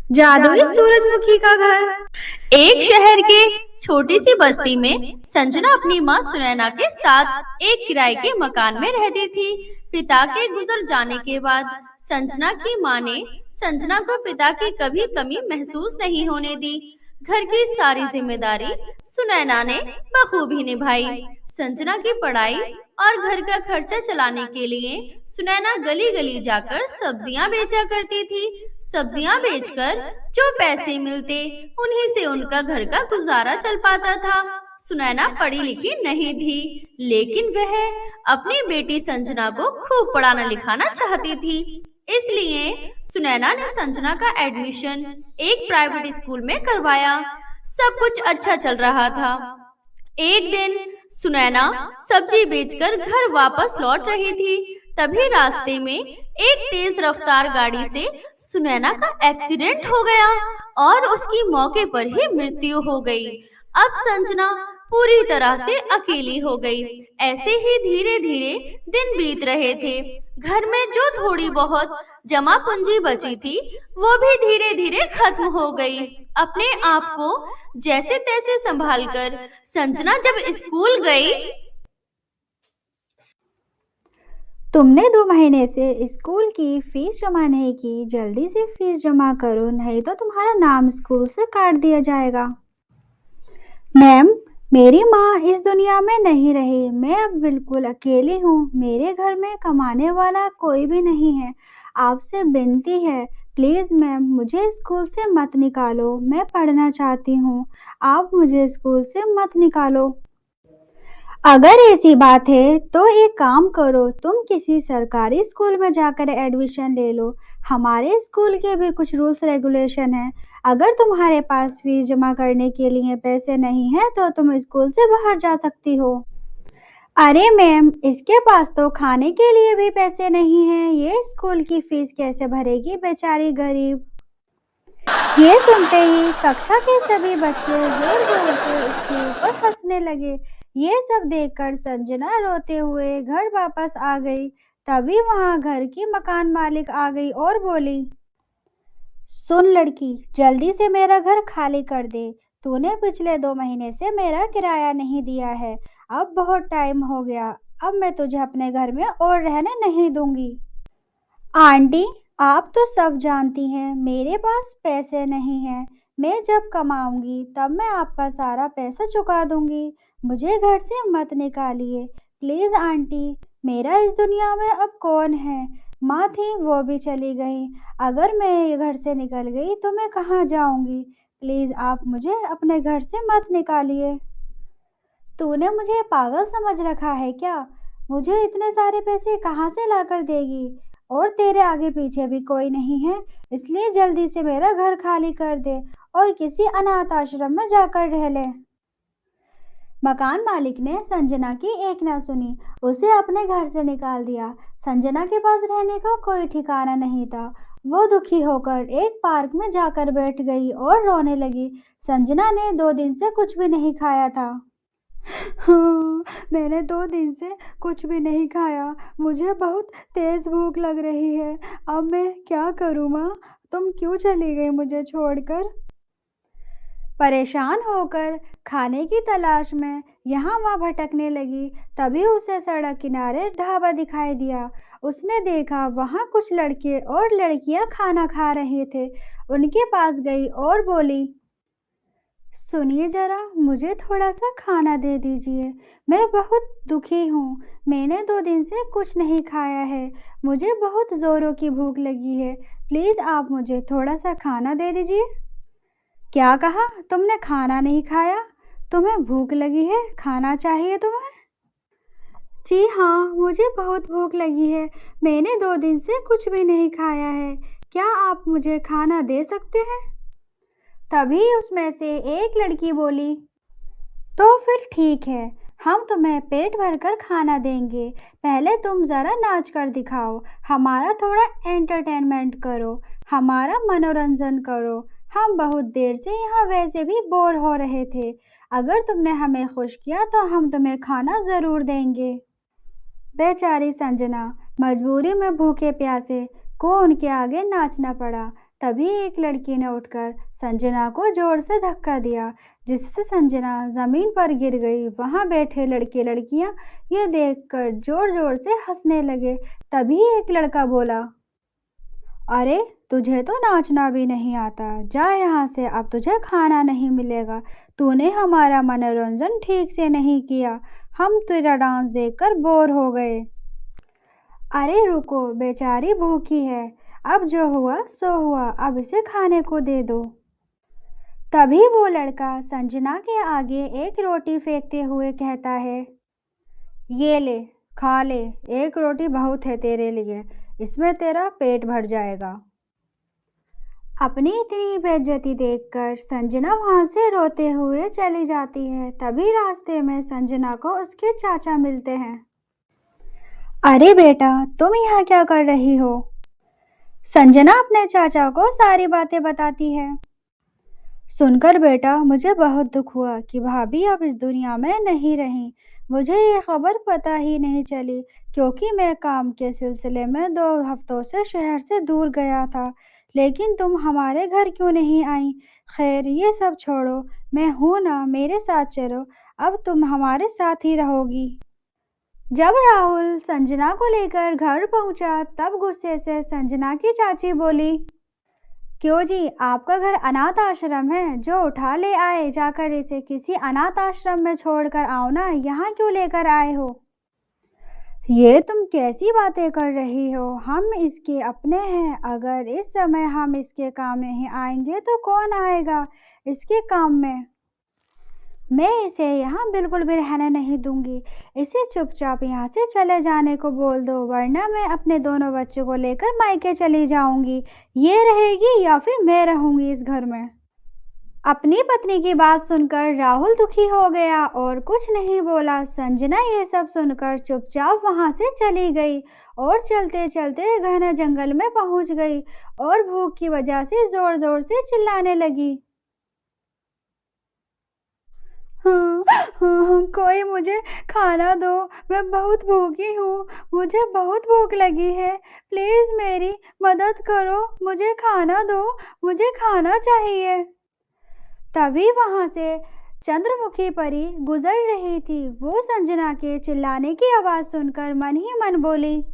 जादुई सूरजमुखी का घर। एक शहर के छोटी सी बस्ती में संजना अपनी माँ सुनैना के साथ एक किराए के मकान में रहती थी। पिता के गुजर जाने के बाद संजना की माँ ने संजना को पिता की कभी कमी महसूस नहीं होने दी। घर की सारी जिम्मेदारी सुनैना ने बखूबी निभाई। संजना की पढ़ाई और घर का खर्चा चलाने के लिए सुनैना गली गली जाकर सब्जियां बेचा करती थी। सब्जियां बेचकर जो पैसे मिलते उन्हीं से उनका घर का गुजारा चल पाता था। सुनैना पढ़ी लिखी नहीं थी, लेकिन वह अपनी बेटी संजना को खूब पढ़ाना लिखाना चाहती थी। इसलिए सुनैना ने संजना का एडमिशन एक प्राइवेट स्कूल में करवाया। सब कुछ अच्छा चल रहा था। एक दिन सुनैना सब्जी बेचकर घर वापस लौट रही थी। तभी रास्ते में एक तेज रफ्तार गाड़ी से सुनैना का एक्सीडेंट हो गया और उसकी मौके पर ही मृत्यु हो गई। अब संजना पूरी तरह से अकेली हो गई। ऐसे ही धीरे धीरे दिन बीत रहे थे। घर में जो थोड़ी बहुत जमा पूंजी बची थी वो भी धीरे धीरे खत्म हो गई। अपने आप को जैसे तैसे संभालकर संजना जब स्कूल गई। तुमने 2 महीने से स्कूल की फीस जमा नहीं की। जल्दी से फीस जमा करो, नहीं तो तुम्हारा नाम स्कूल से काट दिया जाएगा। मैम, मेरी माँ इस दुनिया में नहीं रही। मैं अब बिल्कुल अकेली हूँ। मेरे घर में कमाने वाला कोई भी नहीं है। आपसे विनती है, प्लीज़ मैम, मुझे स्कूल से मत निकालो। मैं पढ़ना चाहती हूँ। आप मुझे स्कूल से मत निकालो। अगर ऐसी बात है तो एक काम करो, तुम किसी सरकारी स्कूल में जाकर एडमिशन ले लो। हमारे स्कूल के भी कुछ रूल्स रेगुलेशन हैं। अगर तुम्हारे पास फीस जमा करने के लिए पैसे नहीं हैं तो तुम स्कूल से बाहर जा सकती हो। अरे मैम, इसके पास तो खाने के लिए भी पैसे नहीं हैं। ये स्कूल की फीस कैसे भरेगी, बेचारी गरीब। ये सुनते ही कक्षा के सभी बच्चे जोर जोर से उसके ऊपर हंसने लगे। ये सब देखकर संजना रोते हुए घर वापस आ गई। तभी वहां घर की मकान मालिक आ गई और बोली, सुन लड़की, जल्दी से मेरा घर खाली कर दे। तूने पिछले 2 महीने से मेरा किराया नहीं दिया है। अब बहुत टाइम हो गया। अब मैं तुझे अपने घर में और रहने नहीं दूंगी। आंटी, आप तो सब जानती हैं मेरे पास पैसे नहीं हैं। मैं जब कमाऊंगी तब मैं आपका सारा पैसा चुका दूंगी। मुझे घर से मत निकालिए प्लीज़ आंटी। मेरा इस दुनिया में अब कौन है। माँ थी वो भी चली गई। अगर मैं ये घर से निकल गई तो मैं कहाँ जाऊंगी। प्लीज़ आप मुझे अपने घर से मत निकालिए। तूने मुझे पागल समझ रखा है क्या? मुझे इतने सारे पैसे कहाँ से लाकर देगी? और तेरे आगे पीछे भी कोई नहीं है, इसलिए जल्दी से मेरा घर खाली कर दे और किसी अनाथ आश्रम में जाकर रह ले। मकान मालिक ने संजना की एक ना सुनी, उसे अपने घर से निकाल दिया। संजना के पास रहने का कोई ठिकाना नहीं था। वो दुखी होकर एक पार्क में जाकर बैठ गई और रोने लगी। संजना ने 2 दिन से कुछ भी नहीं खाया था। हाँ, मैंने 2 दिन से कुछ भी नहीं खाया। मुझे बहुत तेज भूख लग रही है। अब मैं क्या करूँ माँ? तुम क्यों चली गई मुझे छोड़कर? परेशान होकर खाने की तलाश में यहाँ वहाँ भटकने लगी। तभी उसे सड़क किनारे ढाबा दिखाई दिया। उसने देखा वहाँ कुछ लड़के और लड़कियाँ खाना खा रहे थे। उनके पास गई और बोली, सुनिए ज़रा, मुझे थोड़ा-सा खाना दे दीजिए। मैं बहुत दुखी हूँ। मैंने 2 दिन से कुछ नहीं खाया है। मुझे बहुत ज़ोरों की भूख लगी है। प्लीज़ आप मुझे थोड़ा-सा खाना दे दीजिए। क्या कहा? तुमने खाना नहीं खाया? तुम्हें भूख लगी है? खाना चाहिए तुम्हें? जी हाँ, मुझे बहुत भूख लगी है। मैंने 2 दिन से कुछ भी नहीं खाया है। क्या आप मुझे खाना दे सकते हैं? तभी उसमें से एक लड़की बोली, तो फिर ठीक है, हम तुम्हें पेट भरकर खाना देंगे। पहले तुम ज़रा नाच कर दिखाओ, हमारा थोड़ा एंटरटेनमेंट करो, हमारा मनोरंजन करो। हम बहुत देर से यहाँ वैसे भी बोर हो रहे थे। अगर तुमने हमें खुश किया तो हम तुम्हें खाना ज़रूर देंगे। बेचारी संजना मजबूरी में भूखे प्यासे को उनके आगे नाचना पड़ा। तभी एक लड़की ने उठकर संजना को जोर से धक्का दिया, जिससे संजना जमीन पर गिर गई। वहां बैठे लड़के लड़कियां ये देखकर जोर जोर से हंसने लगे। तभी एक लड़का बोला, अरे तुझे तो नाचना भी नहीं आता, जा यहाँ से, अब तुझे खाना नहीं मिलेगा। तूने हमारा मनोरंजन ठीक से नहीं किया, हम तेरा डांस देखकर बोर हो गए। अरे रुको, बेचारी भूखी है, अब जो हुआ सो हुआ, अब इसे खाने को दे दो। तभी वो लड़का संजना के आगे एक रोटी फेंकते हुए कहता है, ये ले, खा ले, एक रोटी बहुत है तेरे लिए, इसमें तेरा पेट भर जाएगा। अपनी इतनी बेइज्जती देखकर संजना वहां से रोते हुए चली जाती है। तभी रास्ते में संजना को उसके चाचा मिलते हैं। अरे बेटा, तुम यहाँ क्या कर रही हो? संजना अपने चाचा को सारी बातें बताती है। सुनकर बेटा मुझे बहुत दुख हुआ कि भाभी अब इस दुनिया में नहीं रही। मुझे ये खबर पता ही नहीं चली, क्योंकि मैं काम के सिलसिले में 2 हफ्तों से शहर से दूर गया था। लेकिन तुम हमारे घर क्यों नहीं आई? खैर ये सब छोड़ो, मैं हूं ना, मेरे साथ चलो, अब तुम हमारे साथ ही रहोगी। जब राहुल संजना को लेकर घर पहुंचा, तब गुस्से से संजना की चाची बोली, क्यों जी, आपका घर अनाथ आश्रम है? जो उठा ले आए, जाकर इसे किसी अनाथ आश्रम में छोड़कर आओ ना, यहाँ क्यों लेकर आए हो? ये तुम कैसी बातें कर रही हो? हम इसके अपने हैं, अगर इस समय हम इसके काम नहीं आएंगे तो कौन आएगा इसके काम में? मैं इसे यहाँ बिल्कुल भी रहने नहीं दूंगी। इसे चुपचाप यहाँ से चले जाने को बोल दो, वरना मैं अपने दोनों बच्चों को लेकर मायके चली जाऊंगी। ये रहेगी या फिर मैं रहूंगी इस घर में। अपनी पत्नी की बात सुनकर राहुल दुखी हो गया और कुछ नहीं बोला। संजना ये सब सुनकर चुपचाप वहां से चली गई और चलते चलते घने जंगल में पहुंच गई और भूख की वजह से जोर जोर से चिल्लाने लगी। हाँ, हाँ, कोई मुझे खाना दो, मैं बहुत भूखी हूँ, मुझे बहुत भूख लगी है, प्लीज मेरी मदद करो, मुझे खाना दो, मुझे खाना चाहिए। तभी वहां से चंद्रमुखी परी गुजर रही थी। वो संजना के चिल्लाने की आवाज सुनकर मन ही मन बोली,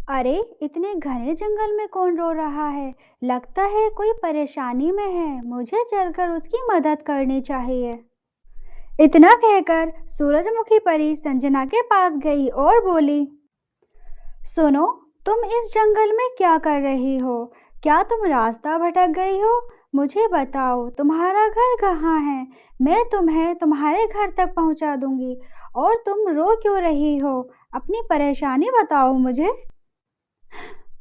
अरे इतने घने जंगल में कौन रो रहा है? लगता है कोई परेशानी में है, मुझे चलकर उसकी मदद करनी चाहिए। इतना कहकर सूरजमुखी परी संजना के पास गई और बोली, सुनो, तुम इस जंगल में क्या कर रही हो? क्या तुम रास्ता भटक गई हो? मुझे बताओ, तुम्हारा घर कहाँ है? मैं तुम्हें तुम्हारे घर तक पहुंचा दूंगी। और तुम रो क्यों रही हो? अपनी परेशानी बताओ मुझे।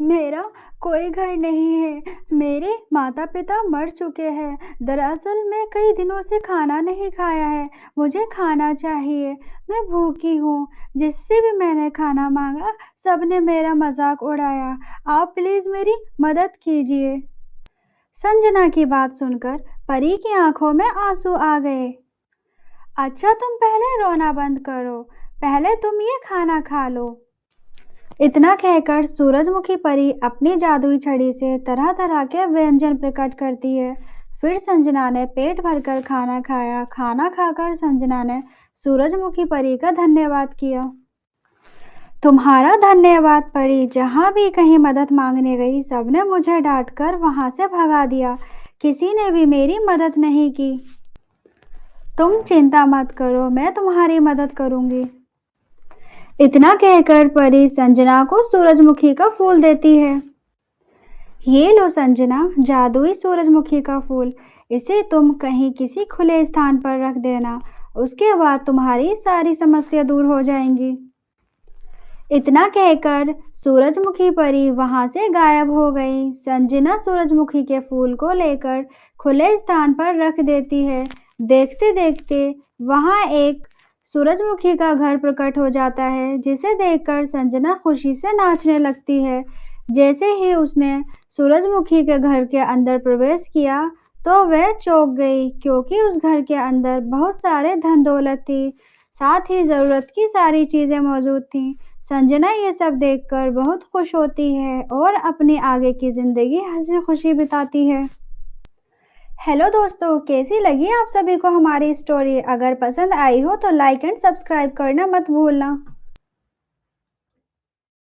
मेरा कोई घर नहीं है, मेरे माता पिता मर चुके हैं। दरअसल मैं कई दिनों से खाना नहीं खाया है, मुझे खाना चाहिए, मैं भूखी हूँ। जिससे भी मैंने खाना मांगा, सबने मेरा मजाक उड़ाया। आप प्लीज मेरी मदद कीजिए। संजना की बात सुनकर परी की आंखों में आंसू आ गए। अच्छा, तुम पहले रोना बंद करो, पहले तुम ये खाना खा लो। इतना कहकर सूरजमुखी परी अपनी जादुई छड़ी से तरह तरह के व्यंजन प्रकट करती है। फिर संजना ने पेट भरकर खाना खाया। खाना खाकर संजना ने सूरजमुखी परी का धन्यवाद किया। तुम्हारा धन्यवाद परी, जहाँ भी कहीं मदद मांगने गई, सबने मुझे डांटकर वहां से भगा दिया, किसी ने भी मेरी मदद नहीं की। तुम चिंता मत करो, मैं तुम्हारी मदद करूंगी। इतना कहकर परी संजना को सूरजमुखी का फूल देती है। ये लो संजना, जादुई सूरजमुखी का फूल, इसे तुम कहीं किसी खुले स्थान पर रख देना, उसके बाद तुम्हारी सारी समस्या दूर हो जाएंगी। इतना कहकर सूरजमुखी परी वहां से गायब हो गई। संजना सूरजमुखी के फूल को लेकर खुले स्थान पर रख देती है। देखते देखते वहां एक सूरजमुखी का घर प्रकट हो जाता है, जिसे देखकर संजना खुशी से नाचने लगती है। जैसे ही उसने सूरजमुखी के घर के अंदर प्रवेश किया, तो वह चौंक गई, क्योंकि उस घर के अंदर बहुत सारे धन दौलत थी। साथ ही ज़रूरत की सारी चीज़ें मौजूद थीं। संजना ये सब देखकर बहुत खुश होती है और अपनी आगे की ज़िंदगी हँसी-खुशी बिताती है। हेलो दोस्तों, कैसी लगी आप सभी को हमारी स्टोरी? अगर पसंद आई हो तो लाइक एंड सब्सक्राइब करना मत भूलना।